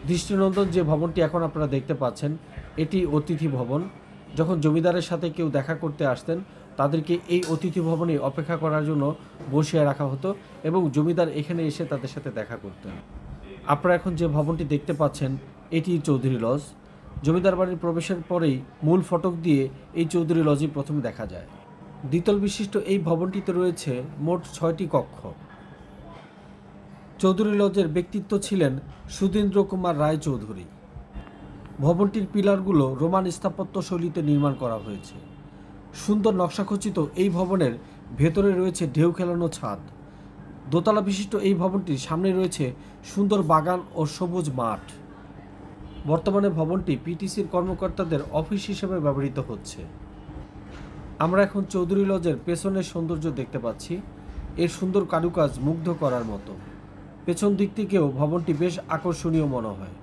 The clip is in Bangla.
দৃষ্টিনন্দন যে ভবনটি এখন আপনারা দেখতে পাচ্ছেন এটি অতিথি ভবন। যখন জমিদারের সাথে কেউ দেখা করতে আসতেন তাদেরকে এই অতিথি ভবনে অপেক্ষা করার জন্য বসিয়ে রাখা হতো এবং জমিদার এখানে এসে তাদের সাথে দেখা করতেন। আপনারা এখন যে ভবনটি দেখতে পাচ্ছেন এটি চৌধুরী লজ। জমিদার বাড়ির প্রবেশের পরেই মূল ফটক দিয়ে এই চৌধুরী লজই প্রথমে দেখা যায়। দ্বিতল বিশিষ্ট এই ভবনটিতে রয়েছে মোট 6টি কক্ষ। চৌধুরী লজের ব্যক্তিত্ব ছিলেন সুধীন্দ্র কুমার রায় চৌধুরী। ভবনটির পিলারগুলো রোমান স্থাপত্য শৈলীতে নির্মাণ করা হয়েছে। সুন্দর নকশাখচিত এই ভবনের ভেতরে রয়েছে ঢেউ খেলানো ছাদ। দোতলা বিশিষ্ট এই ভবনটির সামনে রয়েছে সুন্দর বাগান ও সবুজ মাঠ। বর্তমানে ভবনটি পিটিসির কর্মকর্তাদের অফিস হিসেবে ব্যবহৃত হচ্ছে। আমরা এখন চৌধুরী লজের পেছনের সৌন্দর্য দেখতে পাচ্ছি। এর সুন্দর কারুকাজ মুগ্ধ করার মতো। পেছন দিক থেকেও ভবনটি বেশ আকর্ষণীয় মনে হয়।